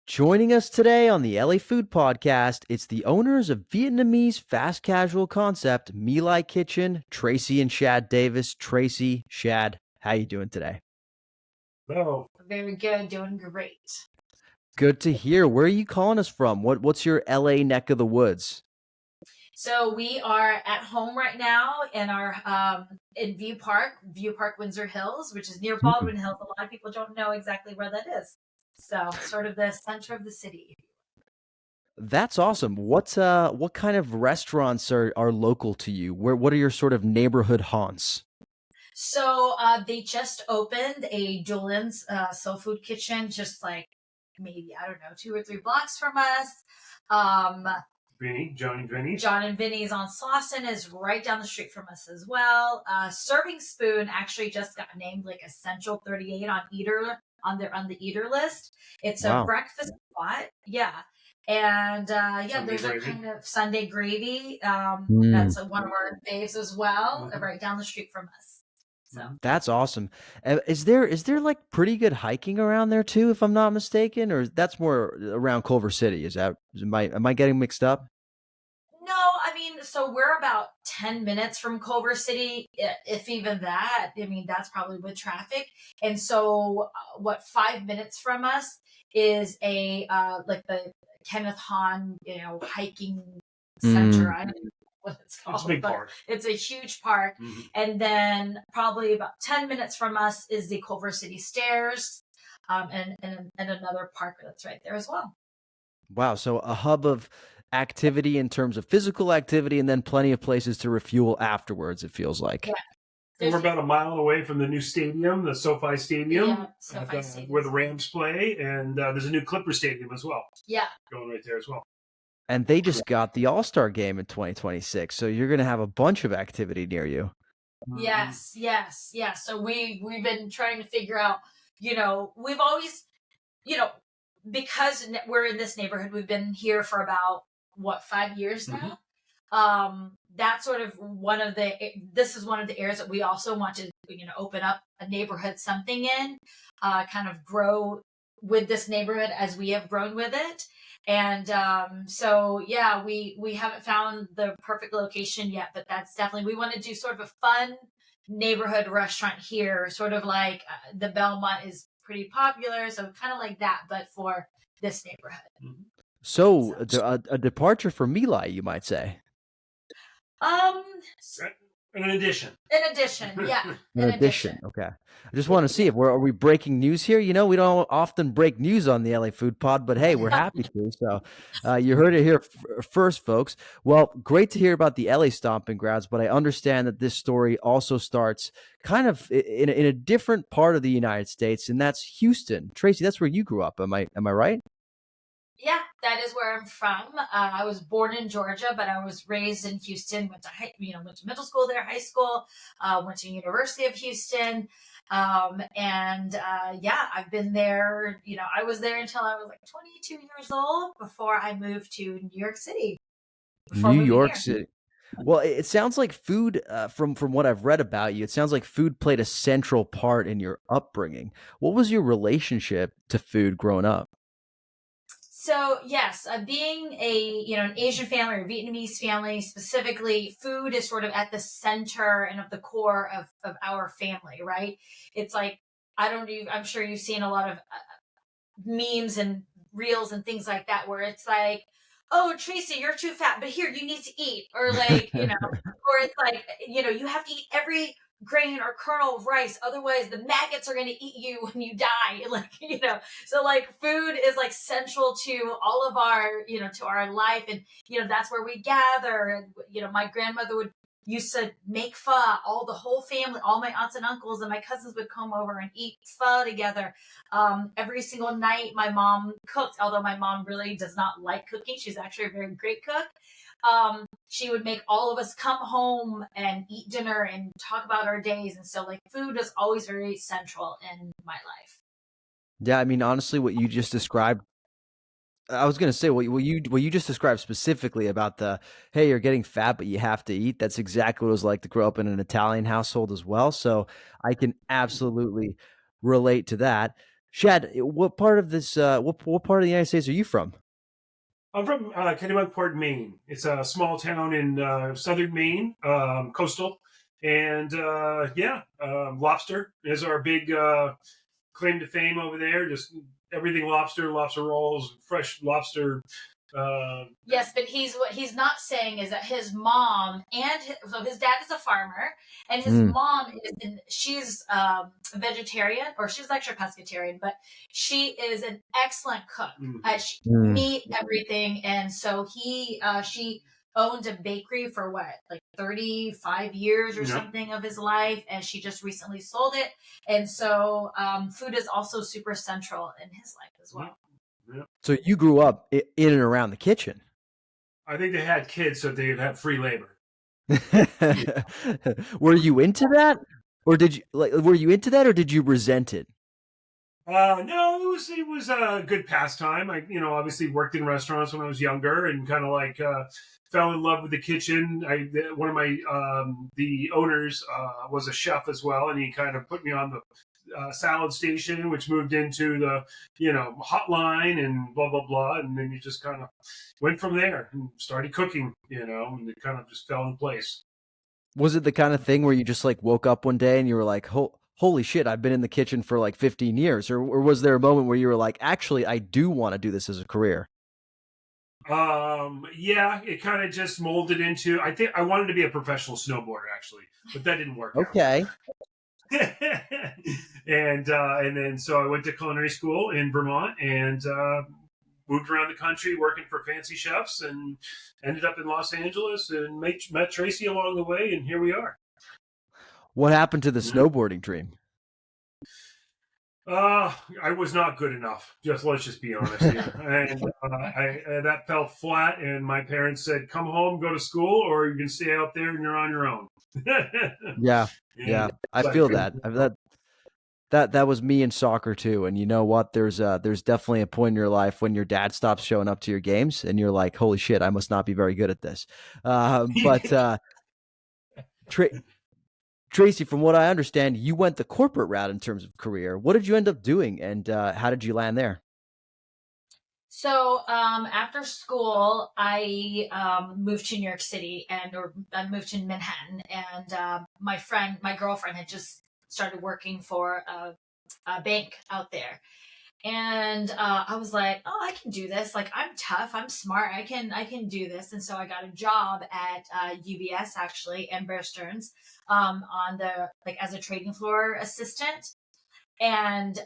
Joining us today on the LA Food Podcast, it's the owners of Vietnamese fast casual concept, My Lai Kitchen, Traci and Shad Davis. Traci, Shad, how you doing today? Oh, Very good, doing great. Good to hear. Where are you calling us from? What's your LA neck of the woods? So we are at home right now in our in View Park, Windsor Hills, which is near Baldwin Hills. A lot of people don't know exactly where that is. So sort of the center of the city. That's awesome. What kind of restaurants are local to you? What are your sort of neighborhood haunts? So they just opened a Julian's Soul Food Kitchen, just like maybe, I don't know, 2 or 3 blocks from us. John and Vinny's. John and Vinny's on Slauson is right down the street from us as well. Serving Spoon actually just got named like Essential 38 on the Eater list. It's a Wow. breakfast spot, yeah. And Sunday those are gravy. kind of Sunday gravy. Mm. That's one of our faves as well, right down the street from us. So That's awesome. Is there like pretty good hiking around there too, if I'm not mistaken, or that's more around Culver City? Am I getting mixed up? no, I mean, so we're about 10 minutes from Culver City, if even that. I mean, that's probably with traffic. And so, 5 minutes from us is like the Kenneth Hahn, hiking center. I don't know what it's called. It's a big but park. It's a huge park. Mhm. And then probably about 10 minutes from us is the Culver City Stairs, and another park that's right there as well. Wow, so a hub of activity in terms of physical activity, and then plenty of places to refuel afterwards, it feels like. Yeah. And we're about a mile away from the new stadium, the SoFi Stadium, Yeah, SoFi Stadium. where the Rams play, and there's a new Clipper Stadium as well, Yeah. going right there as well. And they just got the All-Star game in 2026, so you're going to have a bunch of activity near you. Yes. So we've been trying to figure out, we've always, because we're in this neighborhood, we've been here for about 5 years now. That's sort of this is one of the areas that we also want to, open up a neighborhood something in, kind of grow with this neighborhood as we have grown with it. And so yeah, we haven't found the perfect location yet, but that's definitely, we want to do sort of a fun neighborhood restaurant here, sort of like the Belmont is pretty popular, so kind of like that, but for this neighborhood. So a departure from My Lai, you might say. In addition, yeah. In addition, okay. I just want to see if are we breaking news here? We don't often break news on the LA Food Pod, but hey, we're happy to. So you heard it here first, folks. Well, great to hear about the LA Stomping Grounds, but I understand that this story also starts kind of in a different part of the United States, and that's Houston. Traci, that's where you grew up. Am I right? Yeah, that is where I'm from. I was born in Georgia, but I was raised in Houston. Went to middle school there, high school. Went to University of Houston, yeah, I've been there. I was there until I was like 22 years old before I moved to New York City. New York City. Well, it sounds like food, from what I've read about you, it sounds like food played a central part in your upbringing. What was your relationship to food growing up? So yes, being an Asian family or Vietnamese family specifically, food is sort of at the center and of the core of our family, right? It's like, I'm sure you've seen a lot of memes and reels and things like that where it's like, oh, Traci, you're too fat, but here, you need to eat. Or like, or it's like, you have to eat every grain or kernel of rice, otherwise the maggots are going to eat you when you die. Like, so like food is like central to all of our, to our life. And, that's where we gather. And, my grandmother used to make pho. The whole family, all my aunts and uncles and my cousins would come over and eat pho together. Every single night my mom cooked, although my mom really does not like cooking. She's actually a very great cook. She would make all of us come home and eat dinner and talk about our days. And so like food is always very central in my life. Yeah, I mean, honestly, what you just described, I was going to say what you just described specifically about hey, you're getting fat, but you have to eat. That's exactly what it was like to grow up in an Italian household as well. So I can absolutely relate to that. Shad, what part of this? What part of the United States are you from? I'm from Kennebunkport, Maine. It's a small town in southern Maine, coastal, and lobster is our big claim to fame over there. Just everything lobster, lobster rolls, fresh lobster. Uh, Yes, but what he's not saying is that his mom and so his dad is a farmer, and his Mm, mom she's a vegetarian, or she's actually a pescatarian, but she is an excellent cook. She mm. meat everything, and so she owned a bakery for what, like 35 years or yeah, something of his life, and she just recently sold it, and so food is also super central in his life as yeah, well. yeah. So you grew up in and around the kitchen. I think they had kids so they'd have free labor. Yeah. Were you into that, or did you like? Were you into that, or did you resent it? No, it was a good pastime. I obviously worked in restaurants when I was younger, and kind of like fell in love with the kitchen. One of my the owners was a chef as well, and he kind of put me on the salad station, which moved into the hotline and blah blah blah, and then you just kind of went from there and started cooking, and it kind of just fell in place. Was it the kind of thing where you just like woke up one day and you were like, "Holy shit, I've been in the kitchen for like 15 years," or was there a moment where you were like, "Actually, I do want to do this as a career"? Yeah, it kind of just molded into. I think I wanted to be a professional snowboarder actually, but that didn't work out. Okay. And then so I went to culinary school in Vermont and moved around the country working for fancy chefs and ended up in Los Angeles and met Tracy along the way, and here we are. What happened to the Yeah. snowboarding dream? I was not good enough. Let's just be honest here, and that fell flat. And my parents said, "Come home, go to school, or you can stay out there and you're on your own." Yeah, And yeah, I feel that. That was me in soccer too. And you know what? There's definitely a point in your life when your dad stops showing up to your games, and you're like, "Holy shit, I must not be very good at this." But Tra- Tracy, from what I understand, you went the corporate route in terms of career. What did you end up doing, and how did you land there? So after school, I moved to New York City, or I moved to Manhattan, and my girlfriend, had just started working for a bank out there, and I was like, oh, I can do this. Like, I'm tough, I'm smart, I can do this. And so I got a job at UBS, actually, and Bear Stearns, on the like as a trading floor assistant, and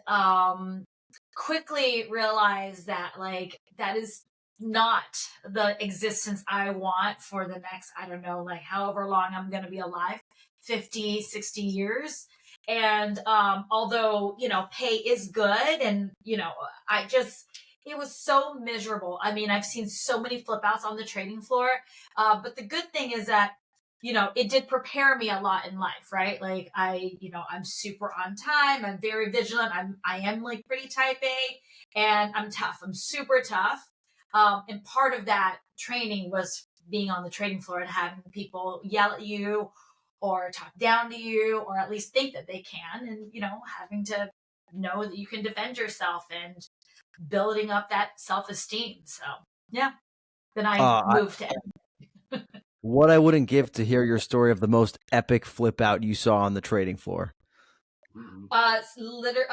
quickly realized that like that is not the existence I want for the next, I don't know, like however long I'm going to be alive, 50, 60 years. And although, pay is good, and I just it was so miserable. I mean, I've seen so many flip outs on the trading floor. But the good thing is that it did prepare me a lot in life, right? Like I'm super on time. I'm very vigilant. I am like pretty type A, and I'm tough. I'm super tough. And part of that training was being on the trading floor and having people yell at you or talk down to you, or at least think that they can. And, having to know that you can defend yourself and building up that self-esteem. So yeah, then I Uh, moved to what I wouldn't give to hear your story of the most epic flip out you saw on the trading floor.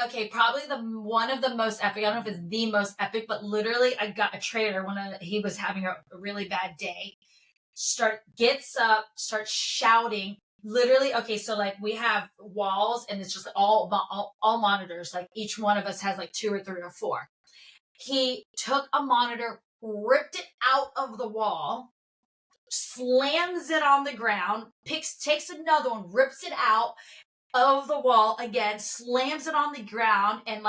Okay, probably the one of the most epic. I don't know if it's the most epic, but literally, I got a trader he was having a really bad day. Gets up, starts shouting. Literally, okay, so like we have walls, and it's just all monitors. Like each one of us has like two or three or four. He took a monitor, ripped it out of the wall, slams it on the ground, takes another one, rips it out of the wall again, slams it on the ground, and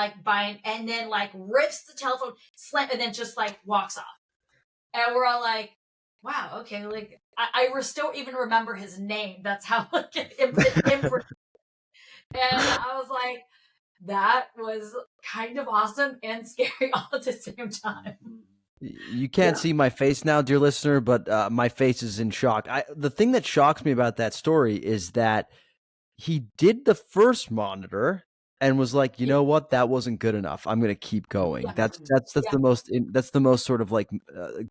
and then like rips the telephone, and then just like walks off. And we're all like, wow, okay, like I still even remember his name. That's how like and I was like, that was kind of awesome and scary all at the same time. You can't see my face now, dear listener, but my face is in shock. The thing that shocks me about that story is that he did the first monitor, and was like, you Yeah. know what, that wasn't good enough. I'm gonna keep going. That's Yeah. that's the most sort of like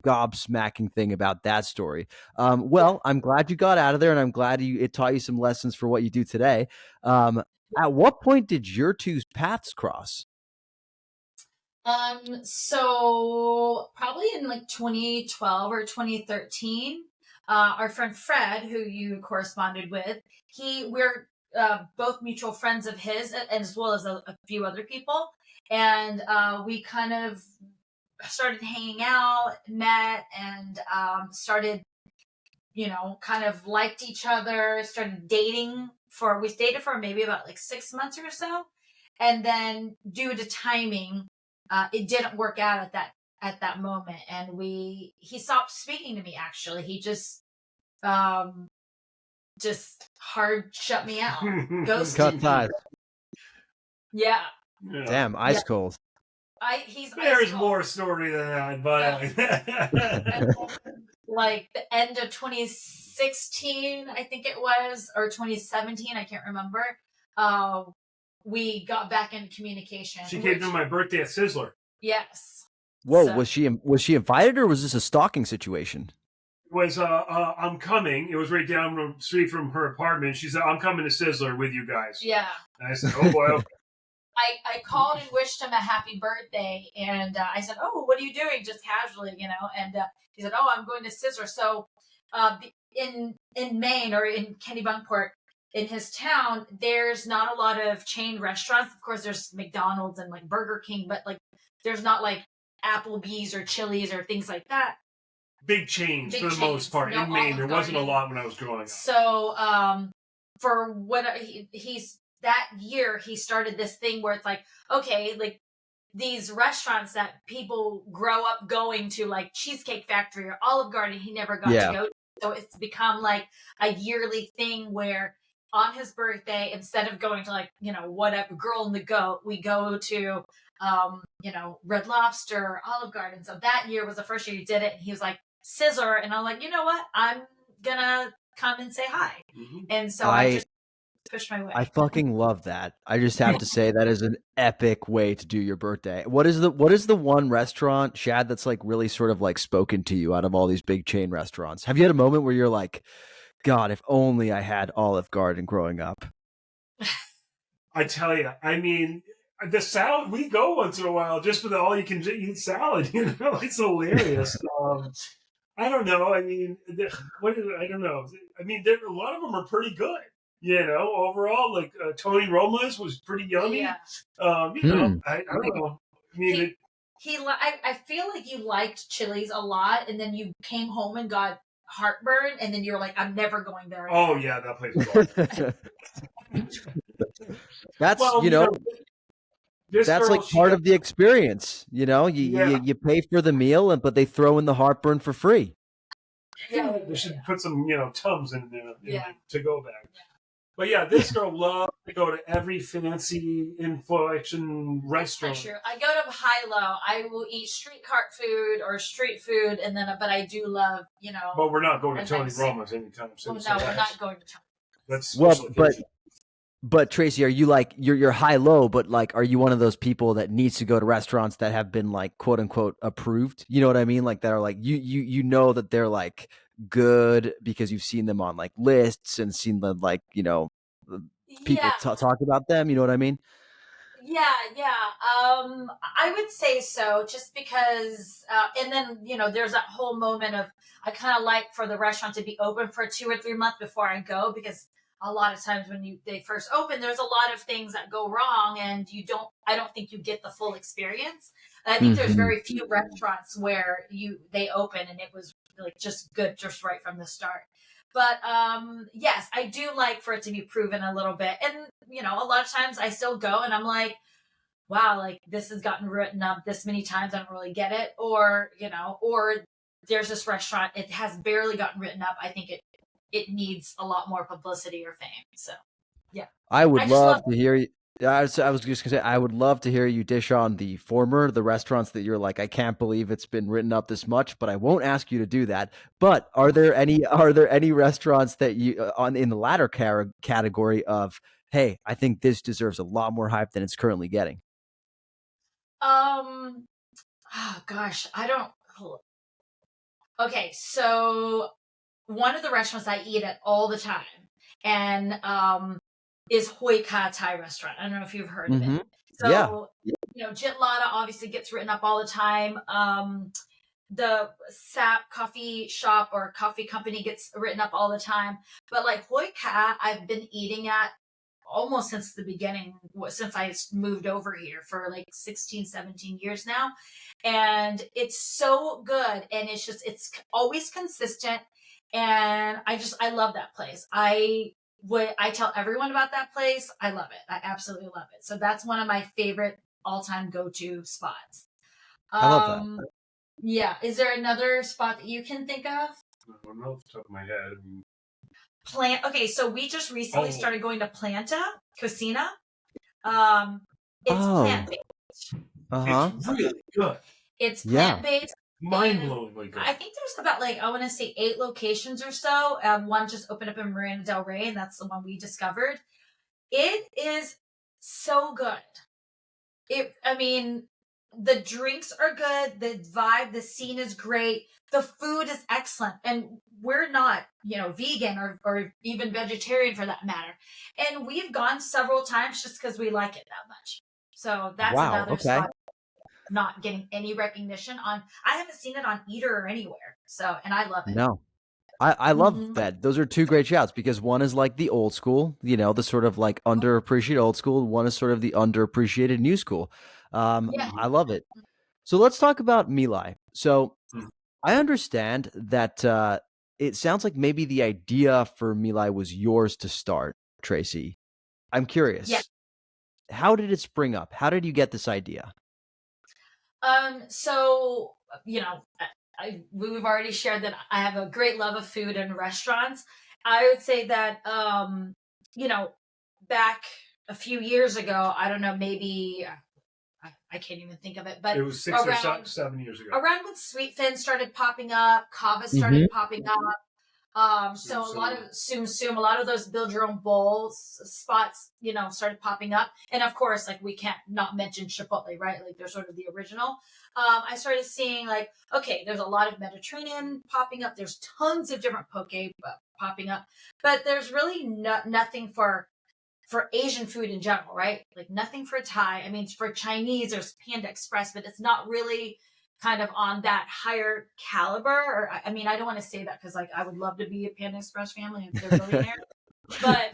gobsmacking thing about that story. Yeah. Well, I'm glad you got out of there, and I'm glad it taught you some lessons for what you do today. At what point did your two paths cross? So probably in like 2012 or 2013, our friend Fred, who you corresponded with, we're both mutual friends of his, as well as a few other people, and we kind of started hanging out, met, and started, kind of liked each other, started dating we dated for maybe about like 6 months or so. And then due to timing, it didn't work out at that moment. And he stopped speaking to me actually. He just hard shut me out. Cut Ghosted me. ties. Yeah. Yeah. Damn, Yeah. ice cold. He's ice There's cold. more story than that, but And then, like the end of 2016, I think it was, or 2017, I can't remember. We got back in communication. she came to my birthday at Sizzler. Yes. Whoa, So, was she invited, or was this a stalking situation? It was I'm coming. It was right down the street from her apartment. She said, I'm coming to Sizzler with you guys. yeah. And I said, oh boy, okay. I called and wished him a happy birthday, and I said, "Oh, what are you doing?" Just casually, And he said, "Oh, I'm going to Scissor." So, in Maine or in Kennebunkport, in his town, there's not a lot of chain restaurants. Of course, there's McDonald's and like Burger King, but like there's not like Applebee's or Chili's or things like that. Big chains Big for the chains, most part. no In Maine, Olive there wasn't a Garden. lot when I was growing up. So, for what he's that year, he started this thing where it's like, okay, like these restaurants that people grow up going to, like Cheesecake Factory or Olive Garden, he never got to go to. So it's become like a yearly thing where on his birthday, instead of going to like, whatever, Girl and the Goat, we go to, Red Lobster, Olive Garden. So that year was the first year he did it. And he was like, Scissor. And I'm like, you know what? I'm going to come and say hi. Mhm. And so I just push my way. I fucking love that. I just have to say that is an epic way to do your birthday. What is the one restaurant, Shad, that's like really sort of like spoken to you out of all these big chain restaurants? Have you had a moment where you're like, God, if only I had Olive Garden growing up? I tell you, I mean, the salad, we go once in a while just for the all you can eat salad. It's hilarious. I don't know. I mean, I don't know. I mean, a lot of them are pretty good. Overall, like Tony Roma's was pretty yummy. Yeah. I don't know. I mean, I feel like you liked Chili's a lot, and then you came home and got heartburn, and then you're like, I'm never going there again. Oh yeah, that place was awesome. That's that's girl, like part of the experience. Yeah. You pay for the meal, but they throw in the heartburn for free. Yeah, they should put some Tums in Yeah. to go bag. But yeah, this girl loved to go to every fancy inflection restaurant. For sure. I go to high-low. I will eat street cart food or street food, and then but I do love, But we're not going to a Tony nice- Roma's anytime soon. Well, no, we're not going to Tony. That's Well, special but occasion. but Traci, are you like you're high low, but like are you one of those people that needs to go to restaurants that have been like quote unquote approved? You know what I mean? Like that are like you know that they're like good because you've seen them on like lists and seen them like people talk about them. You know what I mean? Yeah. I would say so, just because, and then there's that whole moment of I kind of like for the restaurant to be open for 2 or 3 months before I go, because a lot of times when they first open, there's a lot of things that go wrong, and I don't think you get the full experience. And I think there's very few restaurants where they open and it was like just good, just right from the start. But yes, I do like for it to be proven a little bit. And, a lot of times I still go and I'm like, wow, like this has gotten written up this many times. I don't really get it. Or there's this restaurant, it has barely gotten written up. I think it needs a lot more publicity or fame. So, yeah. I would love to hear you. I was just gonna say, I would love to hear you dish on the restaurants that you're like, I can't believe it's been written up this much, but I won't ask you to do that. But are there any restaurants that you in the latter category of, hey, I think this deserves a lot more hype than it's currently getting? Um, oh gosh, I don't. Okay, so one of the restaurants I eat at all the time, and is Hoi Ka Thai restaurant. I don't know if you've heard of it. Mm-hmm. Yeah. So, Jitlada obviously gets written up all the time. The Sap coffee shop or coffee company gets written up all the time. But like Hoi Ka, I've been eating at almost since the beginning, since I moved over here for like 16, 17 years now. And it's so good. And it's always consistent. And I love that place. I tell everyone about that place. I love it. I absolutely love it. So that's one of my favorite all-time go-to spots. I love that. Yeah. Is there another spot that you can think of? I don't know off the top of my head. Okay, so we just recently started going to Planta Cocina. It's Oh. plant-based. It's really good. It's plant-based. Mind-blowingly good. I think there's about I want to say 8 locations or so. One just opened up in Marina Del Rey, and that's the one we discovered. It is so good. The drinks are good. The vibe, the scene is great. The food is excellent. And we're not, vegan or even vegetarian for that matter. And we've gone several times just because we like it that much. So that's another spot not getting any recognition on. I haven't seen it on Eater or anywhere. So, and I love it. No. I love that. Those are 2 great shouts because one is like the old school, the sort of like underappreciated old school. One is sort of the underappreciated new school. I love it. So let's talk about My Lai. So I understand that it sounds like maybe the idea for My Lai was yours to start, Traci. I'm curious. Yeah. How did it spring up? How did you get this idea? So, we've already shared that I have a great love of food and restaurants. I would say that, back a few years ago, I don't know, maybe I can't even think of it, but it was 6 or 7 years ago. Around when Sweet Fin started popping up, Kava started popping up. So a lot of Tsum Tsum, a lot of those build your own bowls spots, started popping up. And of course, we can't not mention Chipotle, right? They're sort of the original. I started seeing okay, there's a lot of Mediterranean popping up. There's tons of different poke popping up, but there's really nothing for Asian food in general, right? Nothing for Thai. I mean, for Chinese, there's Panda Express, but it's not really kind of on that higher caliber. Or I don't want to say that because I would love to be a Panda Express family if they're billionaires, but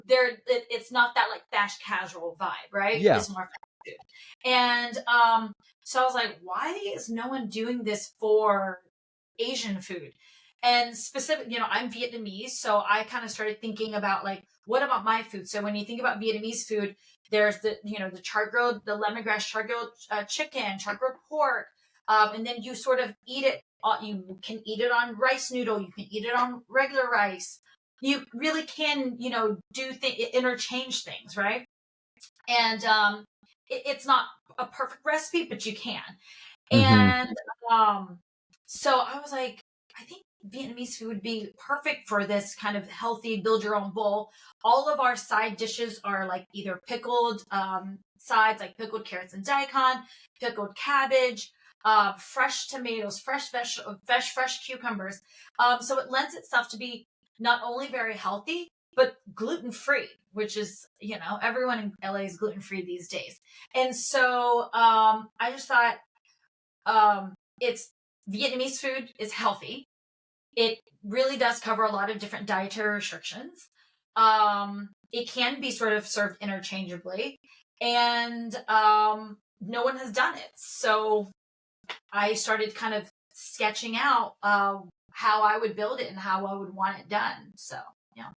it's not that fast casual vibe, right? Yeah. It's more fast food. And so I was like, why is no one doing this for Asian food? And specific, I'm Vietnamese, so I kind of started thinking about what about my food? So when you think about Vietnamese food, there's the the lemongrass char grilled chicken, char grilled pork, and then you sort of eat it. You can eat it on rice noodle. You can eat it on regular rice. You really can, interchange things, right? And it's not a perfect recipe, but you can. And so I was like, I think Vietnamese food would be perfect for this kind of healthy build your own bowl. All of our side dishes are either pickled sides, like pickled carrots and daikon, pickled cabbage, fresh tomatoes, fresh cucumbers. So it lends itself to be not only very healthy, but gluten-free, which is, everyone in LA is gluten-free these days. And so I just thought it's Vietnamese food is healthy. It really does cover a lot of different dietary restrictions. It can be sort of served interchangeably, and no one has done it. So I started kind of sketching out how I would build it and how I would want it done. So, yeah.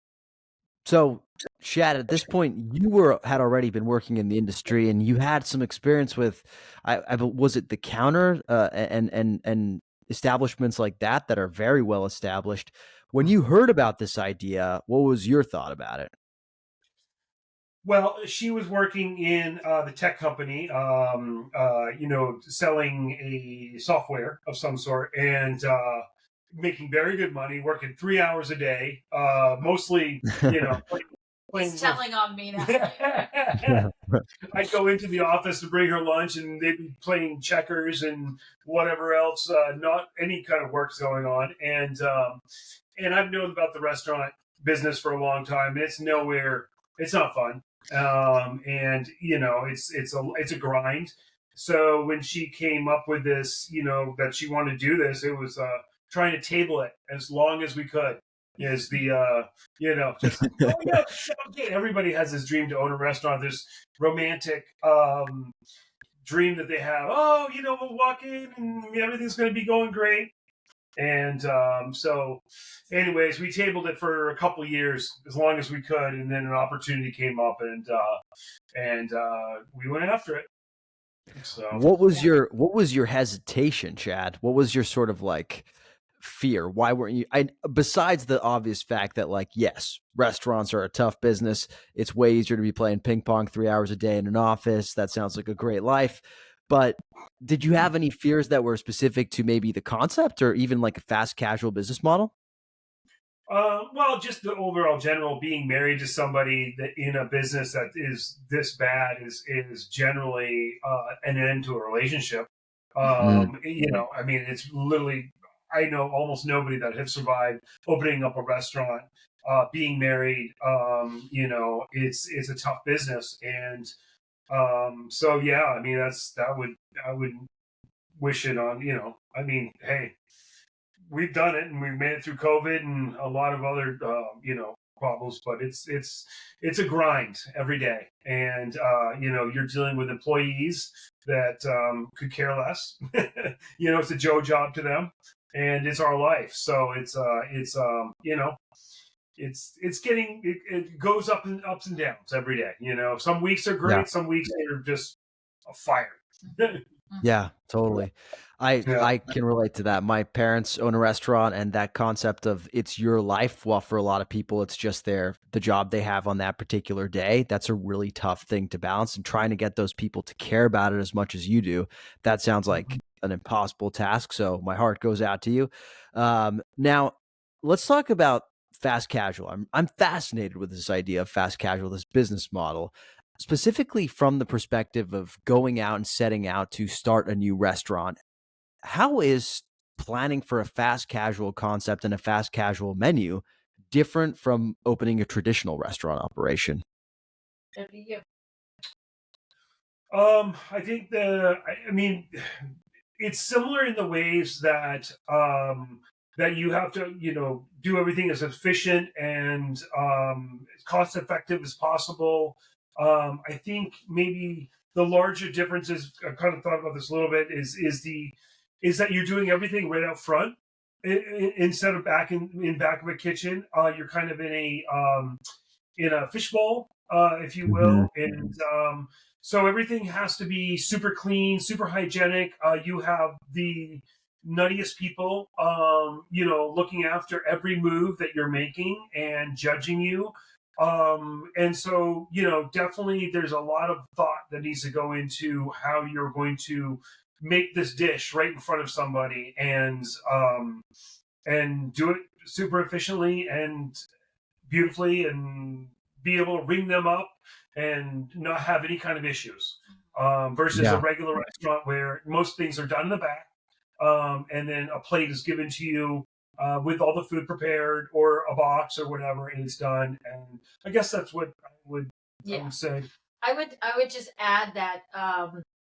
So, Shad, at this point, you had already been working in the industry, and you had some experience with, was it the counter and establishments like that are very well established. When you heard about this idea, what was your thought about it? Well, she was working in the tech company, selling a software of some sort, and making very good money, working 3 hours a day, mostly, playing He's telling on me now. Yeah. I'd go into the office to bring her lunch, and they'd be playing checkers and whatever else, not any kind of work's going on. And I've known about the restaurant business for a long time, and it's nowhere. It's not fun, and it's a grind. So when she came up with this, that she wanted to do this, it was trying to table it as long as we could. Is the just oh yeah, okay. Everybody has this dream to own a restaurant. This romantic dream that they have. Oh, we'll walk in and everything's going to be going great. And so, anyways, we tabled it for a couple years, as long as we could, and then an opportunity came up, and we went after it. So, What was your hesitation, Chad? What was your sort of like fear? Why weren't you besides the obvious fact that like, yes, restaurants are a tough business. It's way easier to be playing ping pong 3 hours a day in an office. That sounds like a great life. But did you have any fears that were specific to maybe the concept or even like a fast casual business model? well, just the overall general being married to somebody that in a business that is this bad is generally an end to a relationship. Mm, I mean, it's literally. I know almost nobody that has survived opening up a restaurant, being married. It's a tough business, and so yeah. I mean, I would wish it on. I mean, hey, we've done it and we've made it through COVID and a lot of other problems, but it's a grind every day, and you're dealing with employees that could care less. It's a Joe job to them, and it's our life, so it goes ups and downs every day. Some weeks are yeah. great, some weeks are just a fire. Yeah, totally. I Yeah. I can relate to that. My parents own a restaurant and that concept of it's your life, while for a lot of people it's just the job they have on that particular day. That's a really tough thing to balance and trying to get those people to care about it as much as you do. That sounds like an impossible task. So my heart goes out to you. Now let's talk about fast casual. I'm fascinated with this idea of fast casual, this business model specifically from the perspective of going out and setting out to start a new restaurant. How is planning for a fast casual concept and a fast casual menu different from opening a traditional restaurant operation? Good for you. I think I mean, it's similar in the ways that you have to, do everything as efficient and as cost effective as possible. I think maybe the larger difference is, I kind of thought about this a little bit, is that you're doing everything right out front. Instead of in back of a kitchen, you're kind of in a fishbowl, if you Mhm. will, and so everything has to be super clean, super hygienic. You have the nuttiest people, looking after every move that you're making and judging you. And so, definitely there's a lot of thought that needs to go into how you're going to make this dish right in front of somebody and do it super efficiently and beautifully and be able to ring them up and not have any kind of issues, versus a Yeah. regular restaurant where most things are done in the back, and then a plate is given to you with all the food prepared or a box or whatever, and it's done. And I guess that's what I Yeah. would say. I would just add that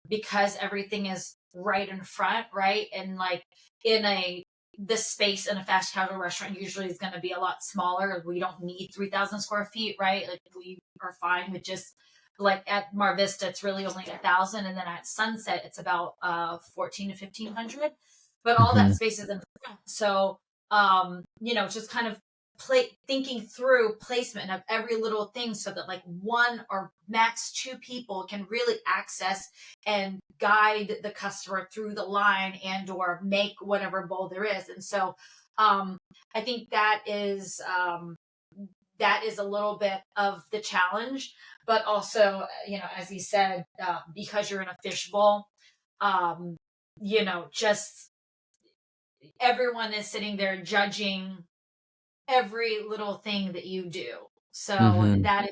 because everything is right in front, right? And like in a the space in a fast casual restaurant usually is going to be a lot smaller. We don't need 3,000 square feet, right? Like we are fine with just like at Mar Vista, it's really only 1,000, and then at Sunset, it's about 14 to 1,500. But all that Mhm. space is in front, so just kind of thinking through placement of every little thing so that like one or max two people can really access and guide the customer through the line and or make whatever bowl there is. And so I think that is a little bit of the challenge, but also as he said, because you're in a fishbowl, um just everyone is sitting there judging every little thing that you do. So Hmm. that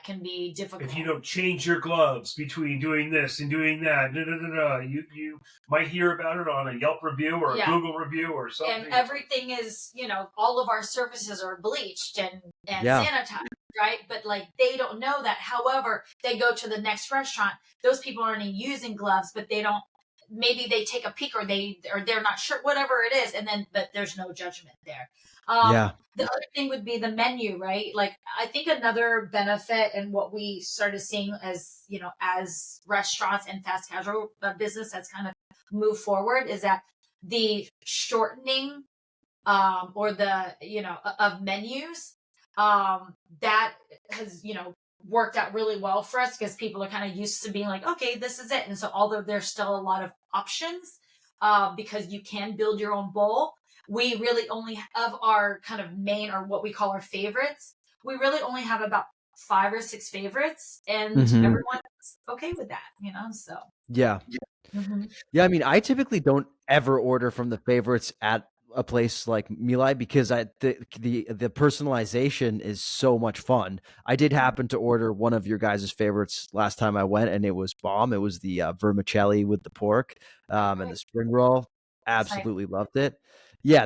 can be difficult. If you don't change your gloves between doing this and doing that, you might hear about it on a Yelp review or a Yeah. Google review or something. And everything is, all of our surfaces are bleached and Yeah. sanitized, right? But like they don't know that. However, they go to the next restaurant. Those people aren't even using gloves, but they don't. Maybe they take a peek, or they're not sure, whatever it is, and then but there's no judgment there. Yeah. The other thing would be the menu, right? Like I think another benefit and what we started seeing as restaurants and fast casual business has kind of moved forward is that the shortening or the of menus that has worked out really well for us because people are kind of used to being like, okay, this is it. And so although there's still a lot of options because you can build your own bowl, we really only of our kind of main or what we call our favorites, we really only have about 5 or 6 favorites, and Hmm. everyone's okay with that. So Yeah. mhm. Yeah, I mean, I typically don't ever order from the favorites at a place like My Lai because the personalization is so much fun. I did happen to order one of your guys' favorites last time I went, and it was bomb. It was the vermicelli with the pork and the Right. spring roll. That's nice. Absolutely loved it. Yeah,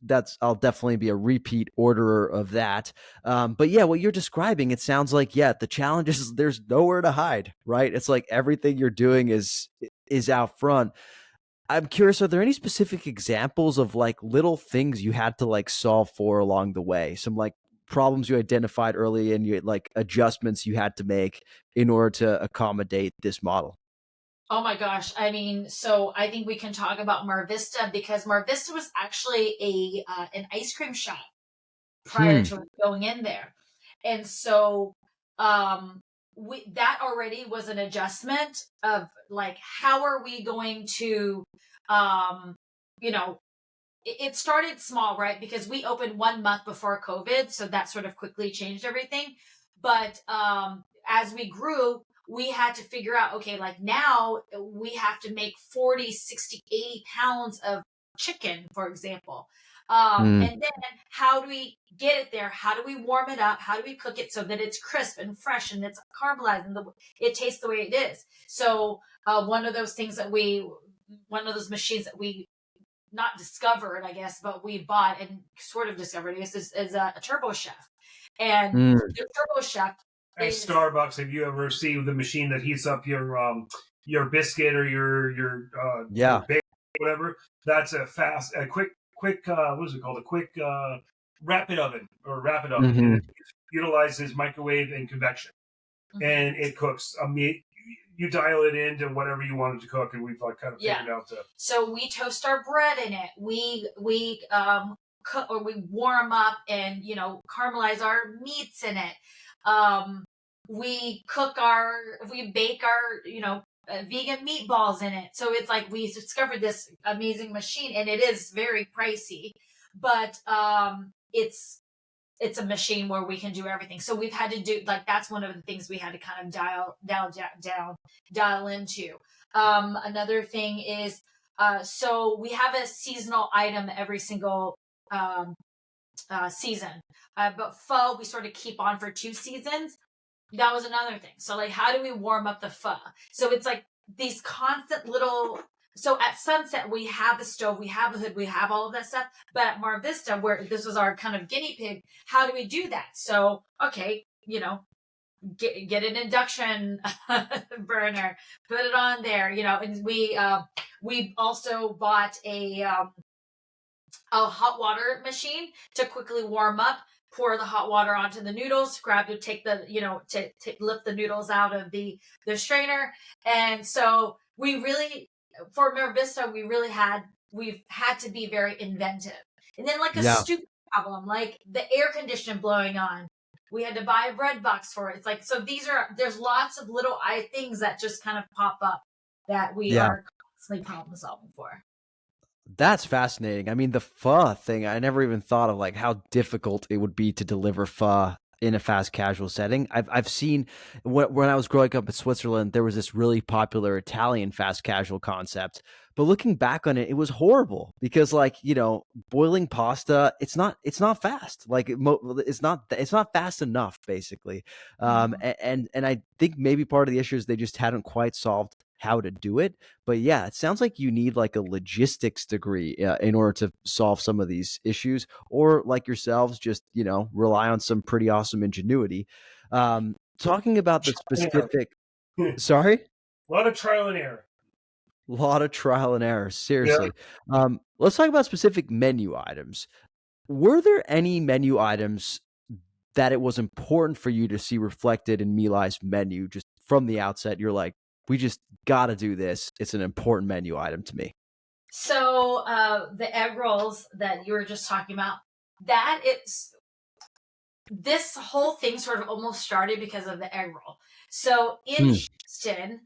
that's I'll definitely be a repeat orderer of that. But yeah, what you're describing, it sounds like, yeah, the challenge is there's nowhere to hide, right? It's like everything you're doing is out front. I'm curious, are there any specific examples of like little things you had to like solve for along the way? Some like problems you identified early and you like adjustments you had to make in order to accommodate this model? Oh my gosh. I mean, so I think we can talk about Mar Vista because Mar Vista was actually an ice cream shop prior Hmm. to going in there. And so that already was an adjustment of like how are we going to um you know it started small, right? Because we opened 1 month before COVID, so that sort of quickly changed everything. But as we grew, we had to figure out, okay, like now we have to make 40, 60, 80 pounds of chicken, for example. Hmm. And then how do we get it there? How do we warm it up? How do we cook it so that it's crisp and fresh and it's caramelized and it tastes the way it is? So one of those machines that we not discovered, I guess, but we bought and sort of discovered is a Turbo Chef. And Hmm. the Turbo Chef At is, Starbucks, have you ever seen the machine that heats up your biscuit or your Yeah. bake, whatever? That's a quick what is it called? A quick rapid oven, and Hmm. it utilizes microwave and convection, mhm. and it cooks. I mean, you dial it into whatever you want it to cook, and we've like kind of Yeah. figured out the. So we toast our bread in it. We cook or we warm up and caramelize our meats in it. Um, we bake our vegan meatballs in it. So it's like we discovered this amazing machine, and it is very pricey, but it's a machine where we can do everything. So we've had to do like that's one of the things we had to kind of dial into. Another thing is so we have a seasonal item every single um, season, but pho we sort of keep on for 2 seasons. That was another thing. So like, how do we warm up the pho? So it's like these constant little. So at Sunset, we have the stove, we have the hood, we have all of that stuff. But at Mar Vista, where this was our kind of guinea pig, how do we do that? So okay, get an induction burner, put it on there, and we also bought a hot water machine to quickly warm up, pour the hot water onto the noodles, grab to take the to lift the noodles out of the strainer. And so we really, for Mar Vista, we've had to be very inventive. And then like a Yeah. stupid problem like the air conditioner blowing on, we had to buy a bread box for it. It's like, so there's lots of little things that just kind of pop up that we Yeah. are constantly problem solving for. That's fascinating. I mean, the pho thing, I never even thought of like how difficult it would be to deliver pho in a fast casual setting. I've seen when I was growing up in Switzerland, there was this really popular Italian fast casual concept. But looking back on it, it was horrible because, like, boiling pasta, it's not fast. Like it's not fast enough, basically. Mhm. And I think maybe part of the issue is they just hadn't quite solved how to do it. But yeah, it sounds like you need like a logistics degree in order to solve some of these issues, or like yourselves, just rely on some pretty awesome ingenuity. Talking about the Yeah. specific, A sorry, lot of trial and error. a lot of trial and error. Yeah. Seriously, let's talk about specific menu items. Were there any menu items that it was important for you to see reflected in My Lai's menu just from the outset? You're like, we just got to do this. It's an important menu item to me. So the egg rolls that you were just talking about, that it's this whole thing sort of almost started because of the egg roll. So in Hmm. Houston,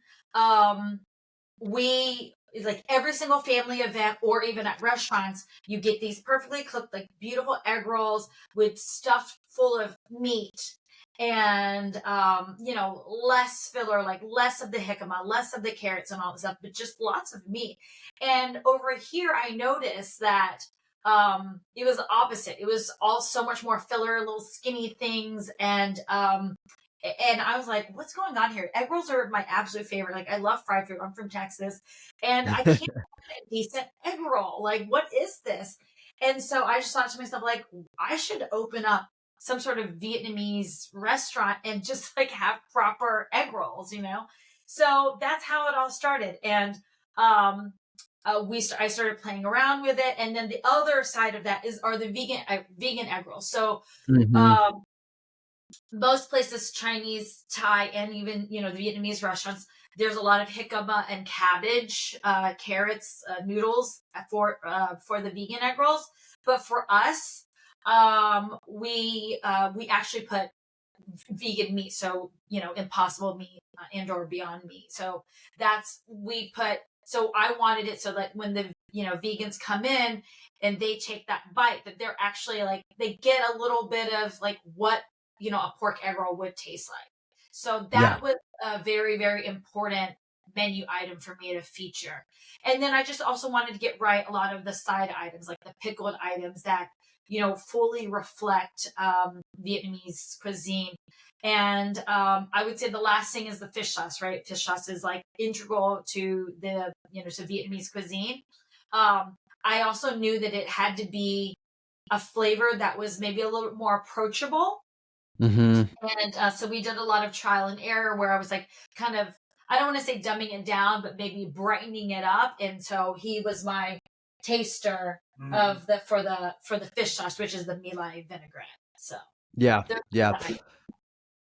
we like every single family event or even at restaurants, you get these perfectly cooked, like beautiful egg rolls with stuffed full of meat and less filler, like less of the jicama, less of the carrots and all this stuff, but just lots of meat. And over here I noticed that it was the opposite. It was all so much more filler, little skinny things, and I was like, what's going on here? Egg rolls are my absolute favorite. Like, I love fried food. I'm from Texas. And I can't find a decent egg roll. Like, what is this? And so I just thought to myself, like, I should open up some sort of Vietnamese restaurant and just like have proper egg rolls, you know? So that's how it all started. And um, I started playing around with it. And then the other side of that are the vegan egg rolls. So Hmm. um, most places, Chinese, Thai, and even the Vietnamese restaurants, there's a lot of jicama and cabbage, carrots, noodles for the vegan egg rolls. But for us, we actually put vegan meat, so impossible meat and or beyond meat. So that's we put. So I wanted it so that when the vegans come in and they take that bite, that they're actually like they get a little bit of like what a pork egg roll would taste like. So Yeah. that was a very, very important menu item for me to feature. And then I just also wanted to get right a lot of the side items, like the pickled items that fully reflect Vietnamese cuisine. And I would say the last thing is the fish sauce, right? Fish sauce is like integral to the to Vietnamese cuisine. I also knew that it had to be a flavor that was maybe a little bit more approachable, Hmm. and so we did a lot of trial and error where I was like kind of, I don't want to say dumbing it down, but maybe brightening it up. And so he was my taster Mm. of the for the fish sauce, which is the My Lai vinaigrette. So Yeah. those Yeah. are the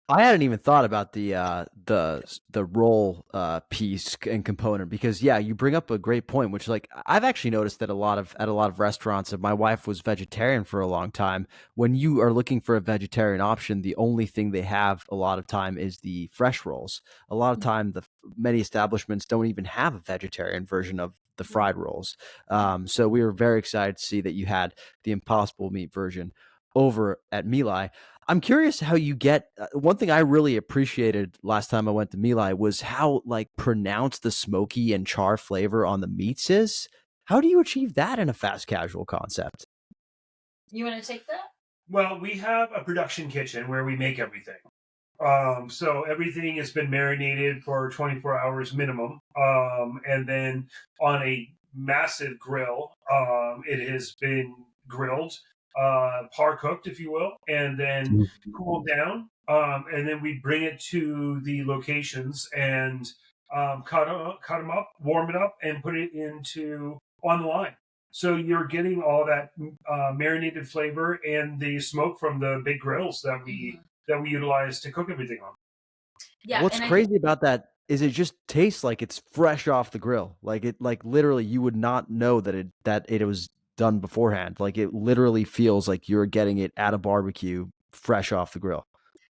I hadn't even thought about the role piece and component, because yeah, you bring up a great point, which, like, I've actually noticed that at a lot of restaurants, and my wife was vegetarian for a long time. When you are looking for a vegetarian option, the only thing they have a lot of time is the fresh rolls. A lot of time, many establishments don't even have a vegetarian version of the fried rolls. So we were very excited to see that you had the Impossible Meat version over at My Lai. I'm curious how you get one thing I really appreciated last time I went to My Lai was how, like, pronounced the smoky and char flavor on the meats is. How do you achieve that in a fast casual concept? You want to take that? Well, we have a production kitchen where we make everything. So everything has been marinated for 24 hours minimum. And then on a massive grill, it has been grilled, par cooked, if you will, and then cooled down. And then we bring it to the locations and cut them up, warm it up, and put it into on the line. So you're getting all that marinated flavor and the smoke from the big grills Mhm. that we utilize to cook everything on. Yeah, What's and I think crazy about that is it just tastes like it's fresh off the grill. Like literally you would not know that it was done beforehand. Like, it literally feels like you're getting it at a barbecue fresh off the grill.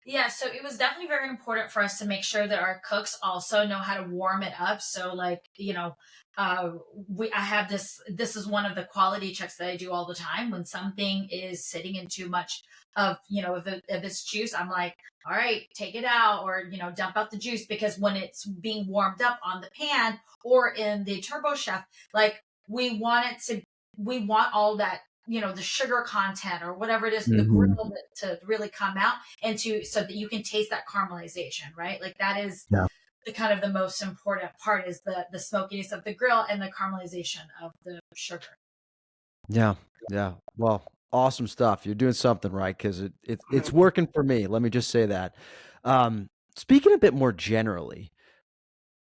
Yeah, so it was definitely very important for us to make sure that our cooks also know how to warm it up. So like, we I have this is one of the quality checks that I do all the time. When something is sitting in too much of, of its juice, I'm like, all right, take it out, or dump out the juice, because when it's being warmed up on the pan or in the turbo chef, like we want it to we want all that, the sugar content or whatever it is, the Hmm. grill to really come out, and so that you can taste that caramelization, right? Like that is Yeah. the kind of the most important part, is the smokiness of the grill and the caramelization of the sugar. Yeah. Yeah. Well, awesome stuff. You're doing something right, because it's working for me. Let me just say that. Speaking a bit more generally,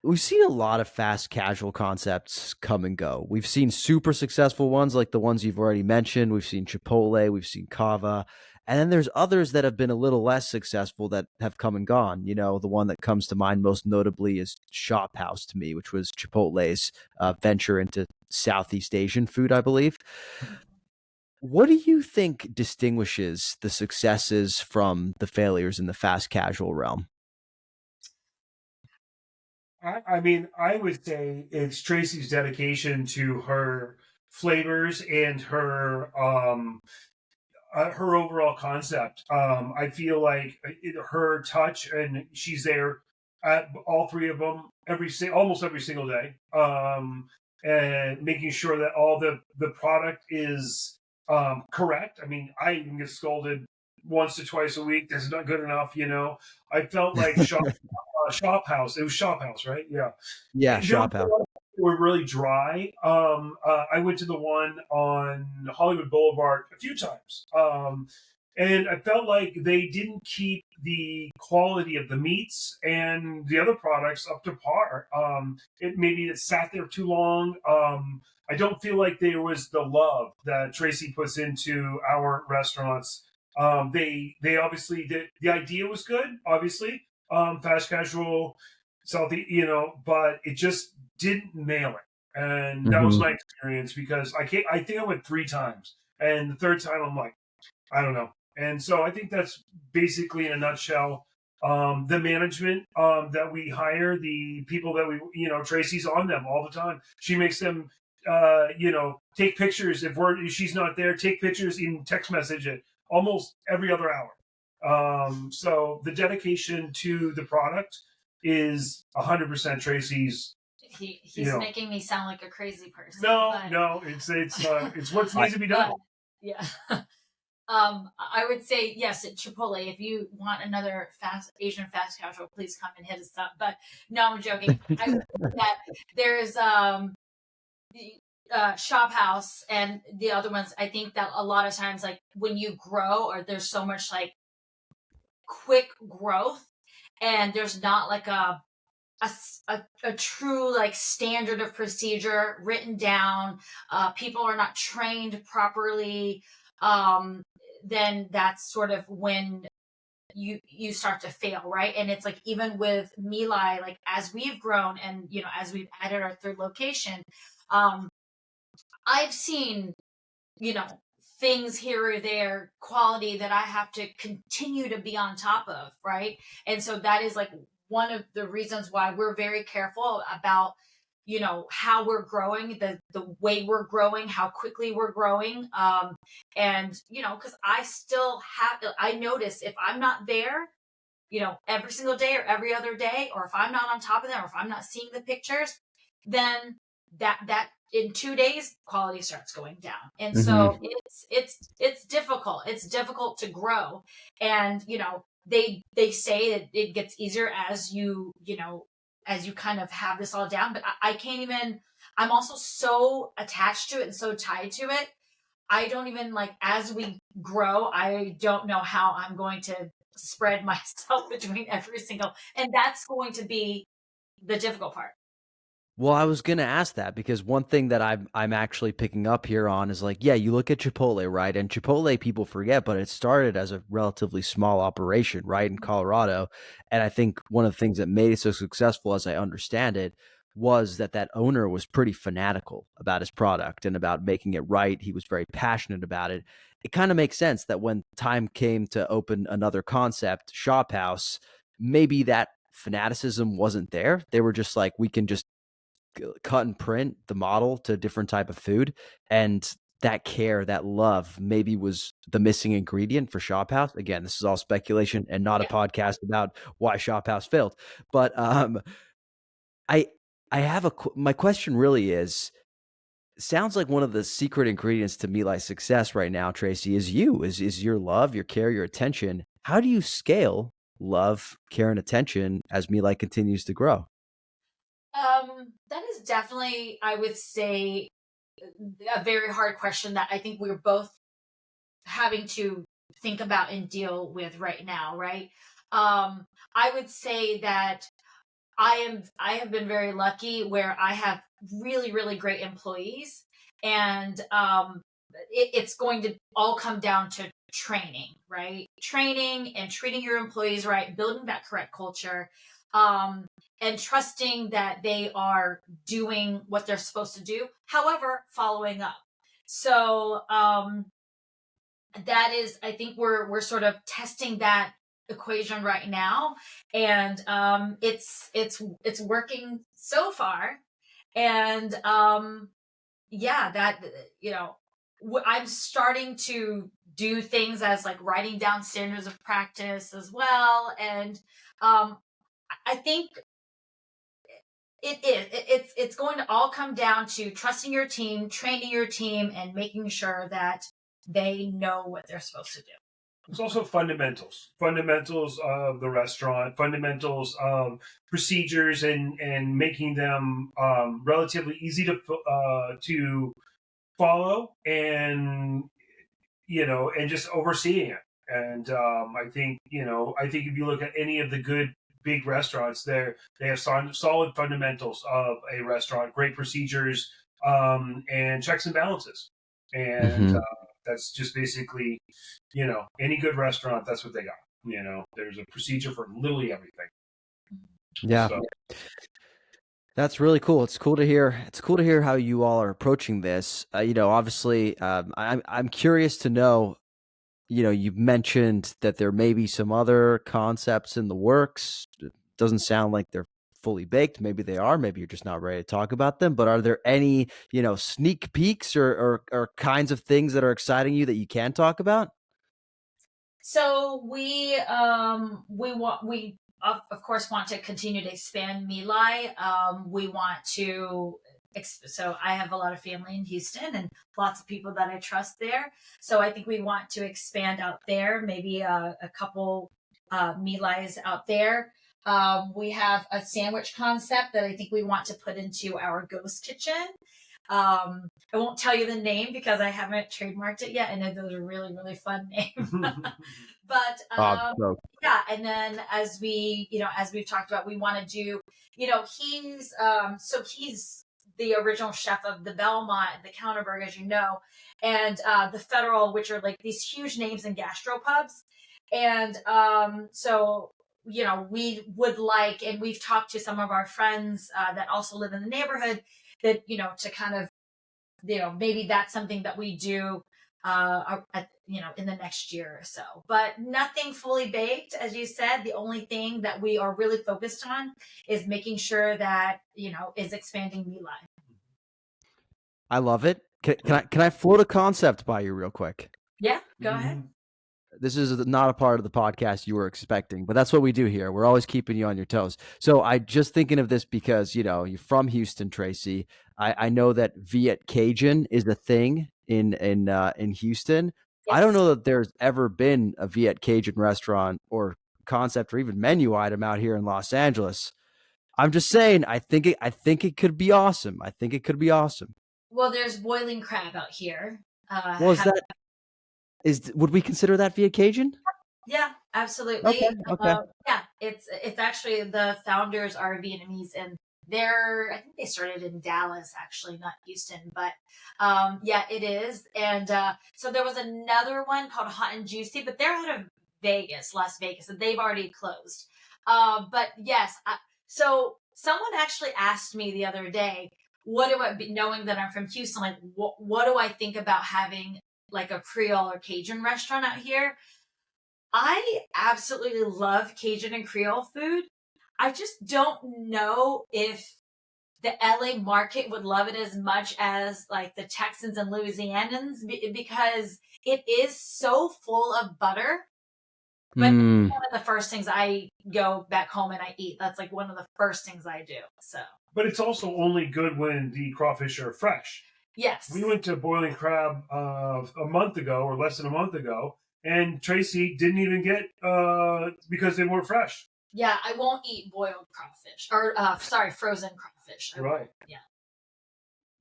we've seen a lot of fast casual concepts come and go. We've seen super successful ones like the ones you've already mentioned. We've seen Chipotle, we've seen Cava, and then there's others that have been a little less successful that have come and gone. The one that comes to mind most notably is Shop House to me, which was Chipotle's venture into Southeast Asian food, I believe. What do you think distinguishes the successes from the failures in the fast casual realm? I mean, I would say it's Tracy's dedication to her flavors and her overall concept. I feel like her touch, and she's there at all three of them almost every single day, and making sure that all the product is correct. I mean, I even get scolded once to twice a week. That's not good enough, you know. I felt like Shop House. It was Shop House, right? Yeah. Yeah, There was Shop a House. lot of people who were really dry. I went to the one on Hollywood Boulevard a few times, and I felt like they didn't keep the quality of the meats and the other products up to par. It sat there too long. I don't feel like there was the love that Tracy puts into our restaurants. They obviously the idea was good, obviously, fast casual, salty, but it just didn't nail it. And that was Hmm. my experience, because I think I went three times, and the third time I'm like, I don't know. And so I think that's basically in a nutshell. The management that we hire, the people that Tracy's on them all the time. She makes them, take pictures if she's not there. Take pictures, even text message it almost every other hour. So the dedication to the product is 100% Tracy's. You He's know, making me sound like a crazy person, no, but no, it's what I needs to be done. but yeah. I would say yes at Chipotle. If you want another fast Asian fast casual, please come and hit us up. But no, I'm joking. I would say that there's Shop House and the other ones. I think that a lot of times, like when you grow, or there's so much like quick growth, and there's not like a true like standard of procedure written down. People are not trained properly. Um, then that's sort of when you start to fail, right? And it's like, even with My Lai, like as we've grown, and as we've added our third location, um, I've seen, you know, things here or there, quality that I have to continue to be on top of, right? And so that is like one of the reasons why we're very careful about, how we're growing, the way we're growing, how quickly we're growing. And because I notice if I'm not there, every single day or every other day, or if I'm not on top of them, or if I'm not seeing the pictures, then that in 2 days quality starts going down. And so Hmm. it's difficult. It's difficult to grow. And they say that it gets easier as you kind of have this all down. But I can't even. I'm also so attached to it and so tied to it. I don't even, like, as we grow, I don't know how I'm going to spread myself between every single, and that's going to be the difficult part. Well, I was gonna ask that, because one thing that I'm actually picking up here on is, like, yeah, you look at Chipotle, right? And Chipotle, people forget, but it started as a relatively small operation, right, in Colorado. And I think one of the things that made it so successful, as I understand it, was that that owner was pretty fanatical about his product and about making it right. He was very passionate about it. It kind of makes sense that when time came to open another concept, Shop House, maybe that fanaticism wasn't there. They were just like, we can just cut and print the model to a different type of food. And that care, that love maybe was the missing ingredient for Shop House. Again, this is all speculation and not a Yeah. podcast about why Shop House failed. But I I have my question really is, sounds like one of the secret ingredients to My Lai's success right now, Traci, is is your love, your care, your attention. How do you scale love, care, and attention as My Lai continues to grow? That is definitely, I would say, a very hard question that I think we're both having to think about and deal with right now, right? I would say that I have been very lucky where I have really, really great employees, and it's going to all come down to training, right? Training and treating your employees right, building that correct culture, um, and trusting that they are doing what they're supposed to do. However, following up. So that is, I think we're sort of testing that equation right now, and it's working so far. And yeah, that, I'm starting to do things as like writing down standards of practice as well. And I think it's going to all come down to trusting your team, training your team, and making sure that they know what they're supposed to do. It's also fundamentals of the restaurant, fundamentals of procedures, and making them relatively easy to follow, and and just overseeing it. And I think if you look at any of the good big restaurants, they have solid fundamentals of a restaurant, great procedures, and checks and balances. And Hmm. that's just basically, any good restaurant, that's what they got. There's a procedure for literally everything. Yeah, So that's really cool. It's cool to hear. It's cool to hear how you all are approaching this. Obviously, I'm curious to know. You've mentioned that there may be some other concepts in the works. It doesn't sound like they're fully baked. Maybe they are. Maybe you're just not ready to talk about them. But are there any, sneak peeks or kinds of things that are exciting you that you can talk about? So we of course want to continue to expand My Lai. We want to. So I have a lot of family in Houston and lots of people that I trust there. So I think we want to expand out there. Maybe a couple My Lais out there. We have a sandwich concept that I think we want to put into our ghost kitchen. I won't tell you the name because I haven't trademarked it yet, and it was a really, really fun name. But So yeah, and then as we've talked about, we want to do, he's the original chef of the Belmont, the Counterburg, as you know, and the Federal, which are like these huge names in gastropubs. And so we would like, and we've talked to some of our friends that also live in the neighborhood, that to kind of, maybe that's something that we do in the next year or so. But nothing fully baked, as you said. The only thing that we are really focused on is making sure that is expanding My Lai. I love it. Can I float a concept by you real quick? Yeah, go ahead. This is not a part of the podcast you were expecting, but that's what we do here. We're always keeping you on your toes. So I just thinking of this because, you're from Houston, Traci. I know that Viet Cajun is a thing in Houston. I don't Yes. know that there's ever been a Viet Cajun restaurant or concept or even menu item out here in Los Angeles. I'm just saying, I think it could be awesome. I think it could be awesome. Well, there's boiling crab out here. Well, would we consider that Viet Cajun? Yeah, Okay, absolutely. okay. Yeah, it's actually, the founders are Vietnamese, and I think they started in Dallas, actually, not Houston, but yeah, it is. And so there was another one called Hot and Juicy, but they're out of Vegas, Las Vegas, and they've already closed. But yes, so someone actually asked me the other day, what do I, knowing that I'm from Houston, like, what do I think about having like a Creole or Cajun restaurant out here? I absolutely love Cajun and Creole food. I just don't know if the LA market would love it as much as like the Texans and Louisianans because it is so full of butter. But Mm. one of the first things I go back home and I eat. That's like one of the first things I do. So. But it's also only good when the crawfish are fresh. Yes. We went to Boiling Crab a month ago, or less than a month ago, and Tracy didn't even get because they weren't fresh. Yeah, I won't eat boiled crawfish or frozen crawfish. Right. Yeah.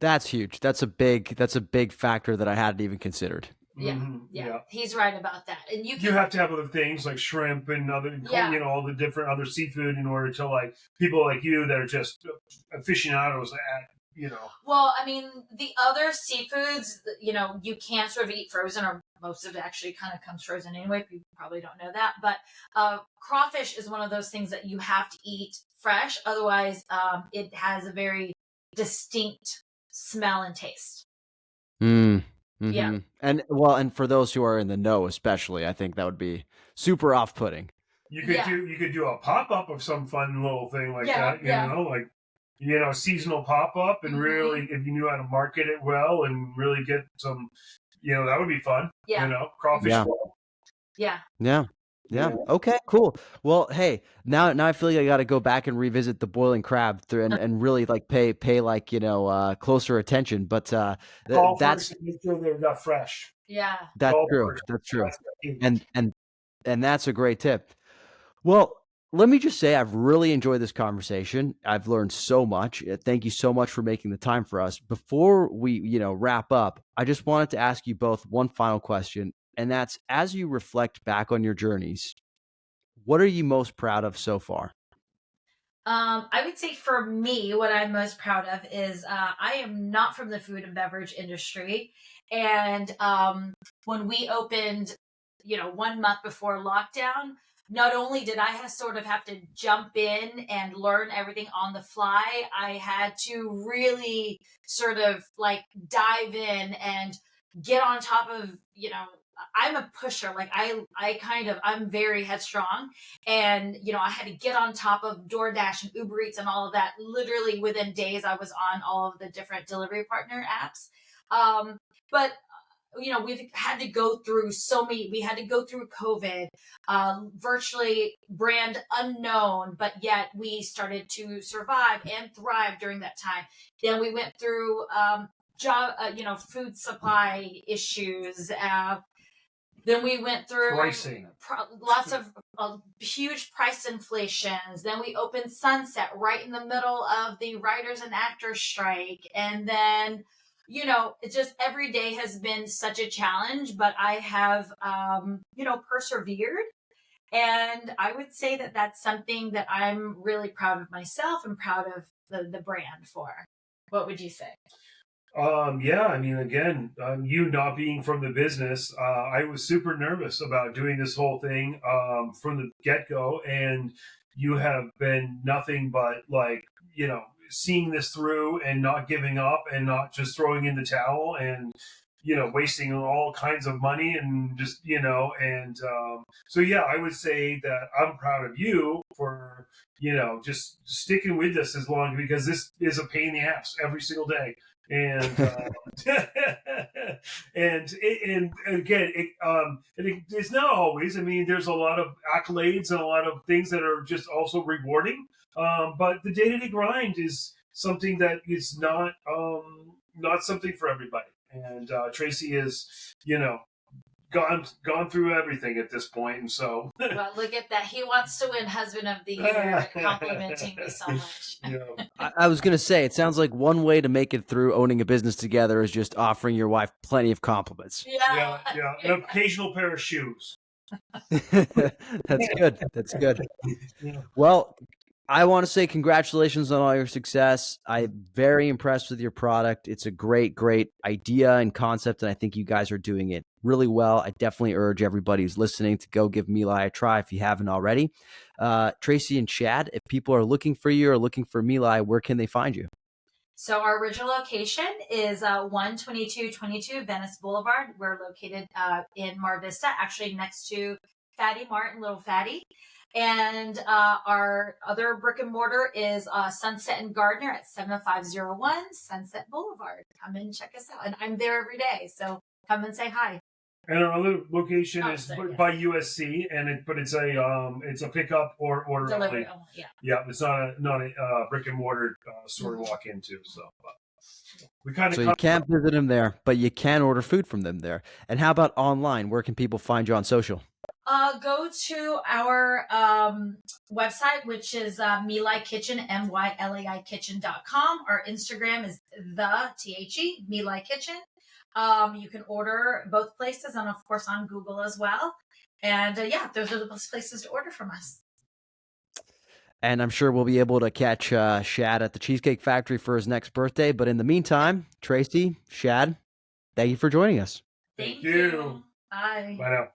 That's huge. That's a big factor that I hadn't even considered. Yeah, yeah, he's right about that. And you have to have other things like shrimp and other, all the different other seafood in order to like people like you that are just aficionados at, Well, I mean, the other seafoods, you can't sort of eat frozen, or most of it actually kind of comes frozen anyway. People probably don't know that, but crawfish is one of those things that you have to eat fresh. Otherwise, it has a very distinct smell and taste. Mm-hmm. Yeah. And for those who are in the know, especially, I think that would be super off-putting. You could do a pop-up of some fun little thing like that, like seasonal pop-up, and really, if you knew how to market it well and really get some, that would be fun. Crawfish. Yeah. Okay, cool. Well, hey, now I feel like I got to go back and revisit the boiling crab and really like pay like, closer attention. But that's make sure they're not fresh. Yeah. That's true. That's true. And that's a great tip. Well, let me just say I've really enjoyed this conversation. I've learned so much. Thank you so much for making the time for us. Before we, wrap up, I just wanted to ask you both one final question. And that's, as you reflect back on your journeys, what are you most proud of so far? I would say for me, what I'm most proud of is I am not from the food and beverage industry. And when we opened, 1 month before lockdown, not only did I have to jump in and learn everything on the fly, I had to really sort of like dive in and get on top of, I'm a pusher. Like I'm very headstrong, and I had to get on top of DoorDash and Uber Eats and all of that. Literally within days, I was on all of the different delivery partner apps. But we've had to go through we had to go through COVID, virtually brand unknown, but yet we started to survive and thrive during that time. Then we went through food supply issues. Then we went through pricing, lots of huge price inflations. Then we opened Sunset right in the middle of the writers and actors strike. And then, it just every day has been such a challenge, but I have, persevered. And I would say that that's something that I'm really proud of myself and proud of the brand for. What would you say? I mean, again, you not being from the business, I was super nervous about doing this whole thing from the get-go, and you have been nothing but like, seeing this through and not giving up and not just throwing in the towel and, wasting all kinds of money and just, so yeah, I would say that I'm proud of you for, just sticking with this as long, because this is a pain in the ass every single day. And and again, it's not always. I mean, there's a lot of accolades and a lot of things that are just also rewarding. But the day-to-day grind is something that is not something for everybody. And Tracy is, gone through everything at this point, and so well, look at that. He wants to win husband of the year, complimenting me so much. I was gonna say, it sounds like one way to make it through owning a business together is just offering your wife plenty of compliments. Yeah. An occasional pair of shoes. That's good. Yeah. Well, I want to say congratulations on all your success. I'm very impressed with your product. It's a great, great idea and concept, and I think you guys are doing it really well. I definitely urge everybody who's listening to go give My Lai a try if you haven't already. Traci and Shad, if people are looking for you or looking for My Lai, where can they find you? So our original location is 12222 Venice Boulevard. We're located in Mar Vista, actually next to Fatty Mart and Little Fatty. And our other brick and mortar is Sunset and Gardner at 7501 Sunset Boulevard. Come and check us out. And I'm there every day, so come and say hi. And our other location is sorry, yes. by USC, but it's a pickup or order Delivery only. only, yeah. Yeah, it's not a brick and mortar store to walk into. So we kind of So you can't visit them there, but you can order food from them there. And how about online? Where can people find you on social? Go to our website, which is My Lai Kitchen, MYLAI Kitchen.com. Our Instagram is My Lai Kitchen. You can order both places and, of course, on Google as well. And yeah, those are the best places to order from us. And I'm sure we'll be able to catch Shad at the Cheesecake Factory for his next birthday. But in the meantime, Traci, Shad, thank you for joining us. Thank you. Bye. Bye now.